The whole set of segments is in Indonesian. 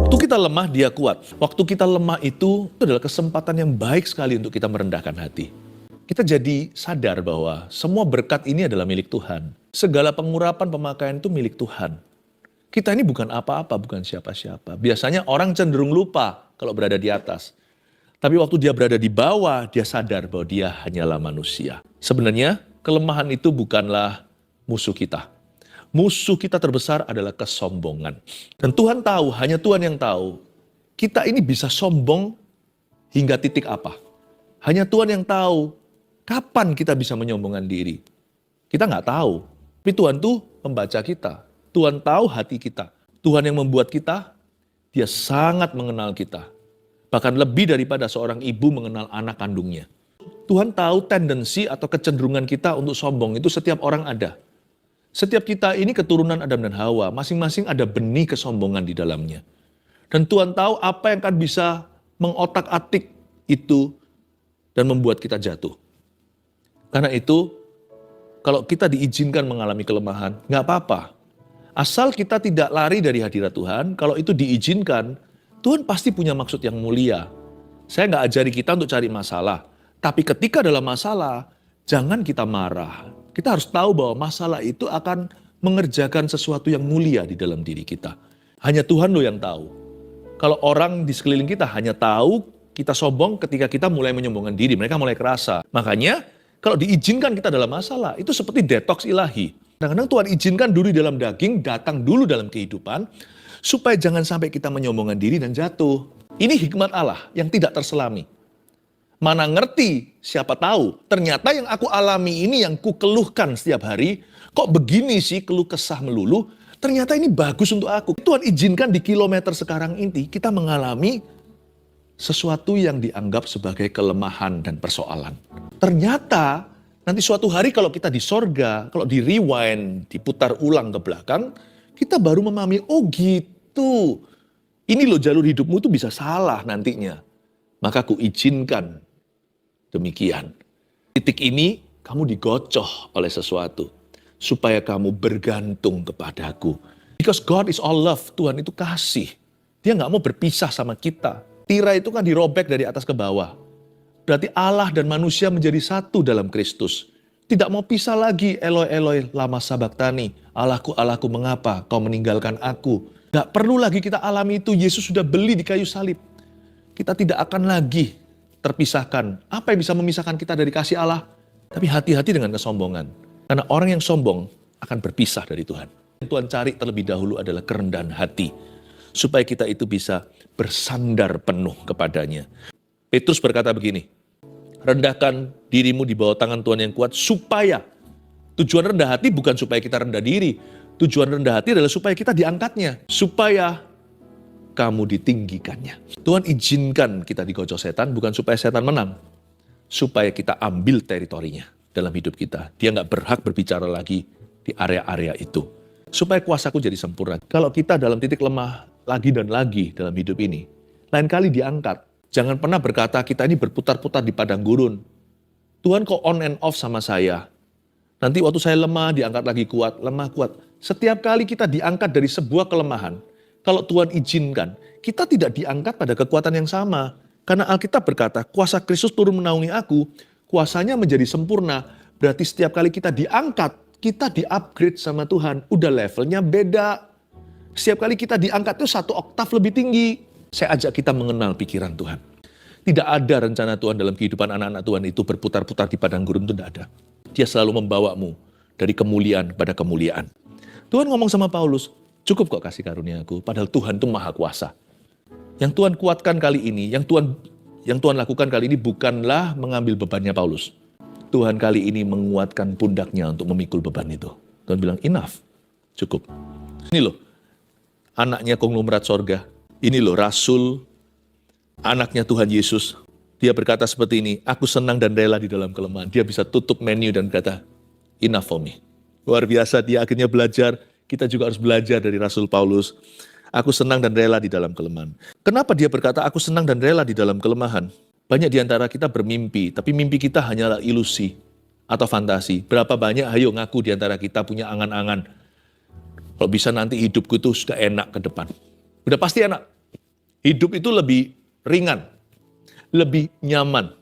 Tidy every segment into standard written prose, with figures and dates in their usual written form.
Waktu kita lemah, dia kuat. Waktu kita lemah itu adalah kesempatan yang baik sekali untuk kita merendahkan hati. Kita jadi sadar bahwa semua berkat ini adalah milik Tuhan. Segala pengurapan pemakaian itu milik Tuhan. Kita ini bukan apa-apa, bukan siapa-siapa. Biasanya orang cenderung lupa kalau berada di atas. Tapi waktu dia berada di bawah, dia sadar bahwa dia hanyalah manusia. Sebenarnya kelemahan itu bukanlah musuh kita. Musuh kita terbesar adalah kesombongan. Dan Tuhan tahu, hanya Tuhan yang tahu, kita ini bisa sombong hingga titik apa. Hanya Tuhan yang tahu kapan kita bisa menyombongkan diri. Kita nggak tahu. Tapi Tuhan tuh membaca kita. Tuhan tahu hati kita. Tuhan yang membuat kita, dia sangat mengenal kita. Bahkan lebih daripada seorang ibu mengenal anak kandungnya. Tuhan tahu tendensi atau kecenderungan kita untuk sombong itu setiap orang ada. Setiap kita ini keturunan Adam dan Hawa, masing-masing ada benih kesombongan di dalamnya. Dan Tuhan tahu apa yang akan bisa mengotak-atik itu dan membuat kita jatuh. Karena itu, kalau kita diizinkan mengalami kelemahan, nggak apa-apa. Asal kita tidak lari dari hadirat Tuhan, kalau itu diizinkan, Tuhan pasti punya maksud yang mulia. Saya nggak ajari kita untuk cari masalah. Tapi ketika dalam masalah, jangan kita marah. Kita harus tahu bahwa masalah itu akan mengerjakan sesuatu yang mulia di dalam diri kita. Hanya Tuhan loh yang tahu. Kalau orang di sekeliling kita hanya tahu kita sombong ketika kita mulai menyombongkan diri. Mereka mulai kerasa. Makanya kalau diizinkan kita dalam masalah, itu seperti detoks ilahi. Kadang-kadang Tuhan izinkan duri dalam daging, datang dulu dalam kehidupan, supaya jangan sampai kita menyombongkan diri dan jatuh. Ini hikmat Allah yang tidak terselami. Mana ngerti, siapa tahu, ternyata yang aku alami ini yang ku keluhkan setiap hari, kok begini sih keluh kesah melulu, ternyata ini bagus untuk aku. Tuhan izinkan di kilometer sekarang ini, kita mengalami sesuatu yang dianggap sebagai kelemahan dan persoalan. Ternyata, nanti suatu hari kalau kita di sorga, kalau di rewind, diputar ulang ke belakang, kita baru memahami, oh gitu, ini loh jalur hidupmu tuh bisa salah nantinya. Maka ku izinkan demikian. Titik ini kamu digocoh oleh sesuatu. Supaya kamu bergantung kepadaku. Because God is all love. Tuhan itu kasih. Dia gak mau berpisah sama kita. Tirai itu kan dirobek dari atas ke bawah. Berarti Allah dan manusia menjadi satu dalam Kristus. Tidak mau pisah lagi. Eloi, Eloi, lama sabachthani. Allahku, Allahku, mengapa kau meninggalkan aku? Gak perlu lagi kita alami itu. Yesus sudah beli di kayu salib. Kita tidak akan lagi terpisahkan. Apa yang bisa memisahkan kita dari kasih Allah? Tapi hati-hati dengan kesombongan. Karena orang yang sombong akan berpisah dari Tuhan. Yang Tuhan cari terlebih dahulu adalah kerendahan hati. Supaya kita itu bisa bersandar penuh kepadanya. Petrus berkata begini, rendahkan dirimu di bawah tangan Tuhan yang kuat supaya, tujuan rendah hati bukan supaya kita rendah diri. Tujuan rendah hati adalah supaya kita diangkatnya. Supaya kamu ditinggikannya. Tuhan izinkan kita digocok setan bukan supaya setan menang. Supaya kita ambil teritorinya dalam hidup kita. Dia nggak berhak berbicara lagi di area-area itu. Supaya kuasaku jadi sempurna. Kalau kita dalam titik lemah lagi dan lagi dalam hidup ini, lain kali diangkat. Jangan pernah berkata kita ini berputar-putar di padang gurun. Tuhan kok on and off sama saya. Nanti waktu saya lemah diangkat lagi kuat, lemah kuat. Setiap kali kita diangkat dari sebuah kelemahan, kalau Tuhan izinkan, kita tidak diangkat pada kekuatan yang sama. Karena Alkitab berkata, kuasa Kristus turun menaungi aku, kuasanya menjadi sempurna. Berarti setiap kali kita diangkat, kita di-upgrade sama Tuhan. Udah levelnya beda. Setiap kali kita diangkat itu 1 oktav lebih tinggi. Saya ajak kita mengenal pikiran Tuhan. Tidak ada rencana Tuhan dalam kehidupan anak-anak Tuhan itu berputar-putar di padang gurun, itu tidak ada. Dia selalu membawamu dari kemuliaan pada kemuliaan. Tuhan ngomong sama Paulus, cukup kok kasih karunia aku, padahal Tuhan itu maha kuasa. Yang Tuhan kuatkan kali ini, yang Tuhan lakukan kali ini bukanlah mengambil bebannya Paulus. Tuhan kali ini menguatkan pundaknya untuk memikul beban itu. Tuhan bilang, enough, cukup. Ini loh, anaknya konglomerat sorga. Ini loh, rasul, anaknya Tuhan Yesus. Dia berkata seperti ini, aku senang dan rela di dalam kelemahan. Dia bisa tutup menu dan berkata, enough for me. Luar biasa, dia akhirnya belajar. Kita juga harus belajar dari Rasul Paulus. Aku senang dan rela di dalam kelemahan. Kenapa dia berkata, aku senang dan rela di dalam kelemahan? Banyak di antara kita bermimpi, tapi mimpi kita hanyalah ilusi atau fantasi. Berapa banyak, ayo ngaku di antara kita punya angan-angan. Kalau bisa nanti hidupku itu sudah enak ke depan. Udah pasti enak. Hidup itu lebih ringan, lebih nyaman.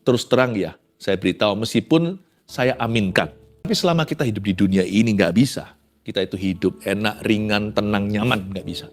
Terus terang ya, saya beritahu meskipun saya aminkan. Tapi selama kita hidup di dunia ini nggak bisa. Kita itu hidup enak, ringan, tenang, nyaman, nggak bisa.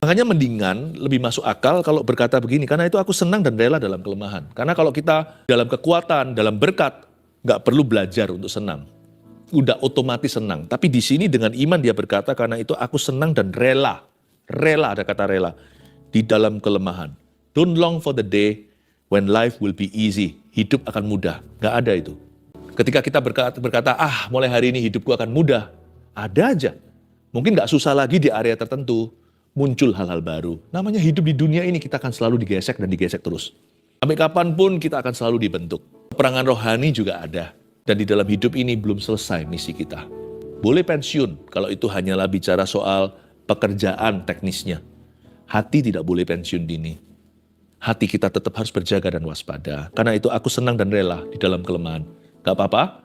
Makanya mendingan lebih masuk akal kalau berkata begini, karena itu aku senang dan rela dalam kelemahan. Karena kalau kita dalam kekuatan, dalam berkat, nggak perlu belajar untuk senang. Udah otomatis senang. Tapi di sini dengan iman dia berkata, karena itu aku senang dan rela. Rela, ada kata rela. Di dalam kelemahan. Don't long for the day when life will be easy. Hidup akan mudah. Nggak ada itu. Ketika kita berkata, mulai hari ini hidupku akan mudah. Ada aja. Mungkin nggak susah lagi di area tertentu. Muncul hal-hal baru. Namanya hidup di dunia ini kita akan selalu digesek dan digesek terus. Sampai kapanpun kita akan selalu dibentuk. Perangan rohani juga ada. Dan di dalam hidup ini belum selesai misi kita. Boleh pensiun kalau itu hanyalah bicara soal pekerjaan teknisnya. Hati tidak boleh pensiun dini. Hati kita tetap harus berjaga dan waspada. Karena itu aku senang dan rela di dalam kelemahan. Gak apa-apa,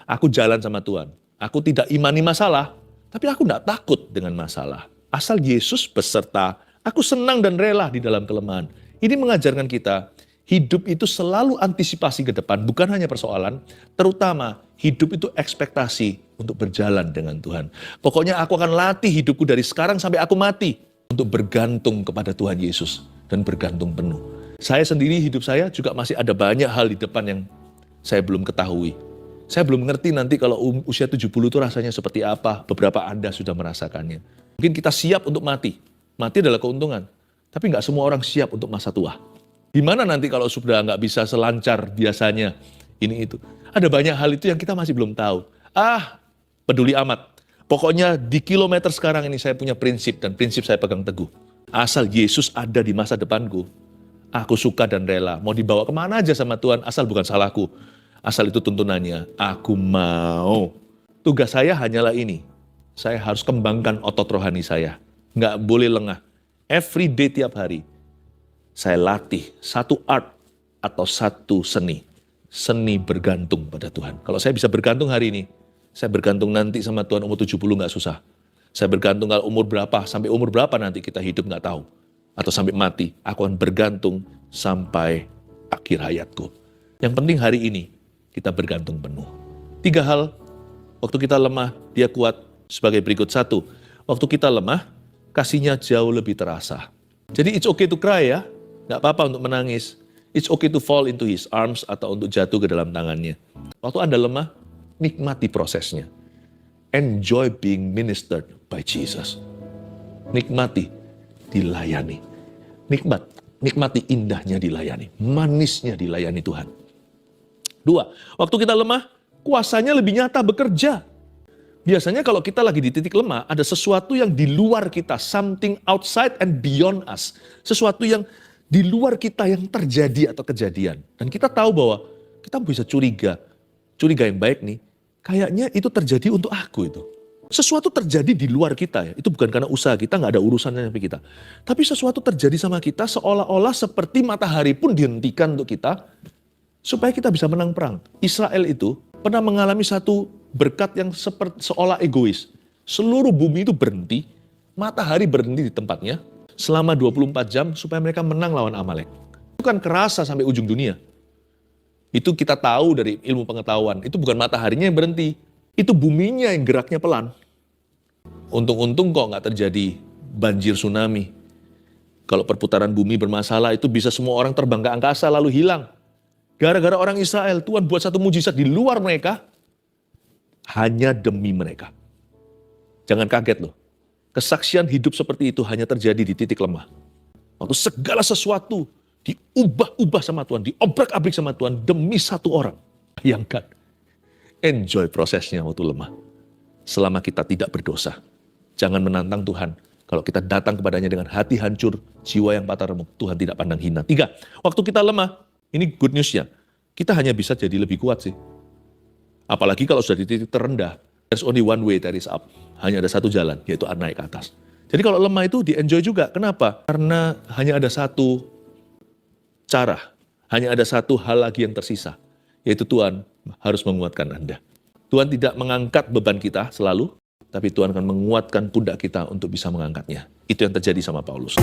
aku jalan sama Tuhan. Aku tidak imani masalah, tapi aku tidak takut dengan masalah. Asal Yesus beserta, aku senang dan rela di dalam kelemahan. Ini mengajarkan kita, hidup itu selalu antisipasi ke depan, bukan hanya persoalan, terutama hidup itu ekspektasi untuk berjalan dengan Tuhan. Pokoknya aku akan latih hidupku dari sekarang sampai aku mati untuk bergantung kepada Tuhan Yesus dan bergantung penuh. Saya sendiri, hidup saya juga masih ada banyak hal di depan yang saya belum ketahui. Saya belum ngerti nanti kalau usia 70 itu rasanya seperti apa. Beberapa Anda sudah merasakannya. Mungkin kita siap untuk mati. Mati adalah keuntungan. Tapi nggak semua orang siap untuk masa tua. Gimana nanti kalau sudah nggak bisa selancar biasanya ini itu. Ada banyak hal itu yang kita masih belum tahu. Peduli amat. Pokoknya di kilometer sekarang ini saya punya prinsip dan prinsip saya pegang teguh. Asal Yesus ada di masa depanku, aku suka dan rela. Mau dibawa kemana aja sama Tuhan, asal bukan salahku. Asal itu tuntunannya, aku mau. Tugas saya hanyalah ini. Saya harus kembangkan otot rohani saya. Nggak boleh lengah. Every day tiap hari. Saya latih satu art atau satu seni. Seni bergantung pada Tuhan. Kalau saya bisa bergantung hari ini, saya bergantung nanti sama Tuhan umur 70 nggak susah. Saya bergantung kalau umur berapa, sampai umur berapa nanti kita hidup nggak tahu. Atau sampai mati, aku akan bergantung sampai akhir hayatku. Yang penting hari ini, kita bergantung penuh. 3 hal, waktu kita lemah, dia kuat sebagai berikut. 1, waktu kita lemah, kasihnya jauh lebih terasa. Jadi it's okay to cry ya, nggak apa-apa untuk menangis. It's okay to fall into his arms atau untuk jatuh ke dalam tangannya. Waktu Anda lemah, nikmati prosesnya. Enjoy being ministered by Jesus. Nikmati, dilayani. Nikmati indahnya dilayani, manisnya dilayani Tuhan. 2, waktu kita lemah, kuasanya lebih nyata bekerja. Biasanya kalau kita lagi di titik lemah, ada sesuatu yang di luar kita, something outside and beyond us. Sesuatu yang di luar kita yang terjadi atau kejadian. Dan kita tahu bahwa kita bisa curiga yang baik nih, kayaknya itu terjadi untuk aku itu. Sesuatu terjadi di luar kita ya, itu bukan karena usaha kita, nggak ada urusannya sama kita. Tapi sesuatu terjadi sama kita seolah-olah seperti matahari pun dihentikan untuk kita, supaya kita bisa menang perang. Israel itu pernah mengalami satu berkat yang seolah egois. Seluruh bumi itu berhenti, matahari berhenti di tempatnya selama 24 jam supaya mereka menang lawan Amalek. Itu kan kerasa sampai ujung dunia. Itu kita tahu dari ilmu pengetahuan. Itu bukan mataharinya yang berhenti, itu buminya yang geraknya pelan. Untung-untung kok nggak terjadi banjir tsunami. Kalau perputaran bumi bermasalah itu bisa semua orang terbang ke angkasa lalu hilang. Gara-gara orang Israel, Tuhan buat satu mujizat di luar mereka, hanya demi mereka. Jangan kaget loh, kesaksian hidup seperti itu hanya terjadi di titik lemah. Waktu segala sesuatu diubah-ubah sama Tuhan, diobrak-abrik sama Tuhan demi satu orang. Bayangkan, enjoy prosesnya waktu lemah. Selama kita tidak berdosa, jangan menantang Tuhan. Kalau kita datang kepadanya dengan hati hancur, jiwa yang patah remuk, Tuhan tidak pandang hina. 3, waktu kita lemah, ini good news-nya, kita hanya bisa jadi lebih kuat sih. Apalagi kalau sudah di titik terendah, there's only one way that is up. Hanya ada satu jalan, yaitu naik ke atas. Jadi kalau lemah itu di-enjoy juga. Kenapa? Karena hanya ada satu cara, hanya ada satu hal lagi yang tersisa, yaitu Tuhan harus menguatkan Anda. Tuhan tidak mengangkat beban kita selalu, tapi Tuhan akan menguatkan pundak kita untuk bisa mengangkatnya. Itu yang terjadi sama Paulus.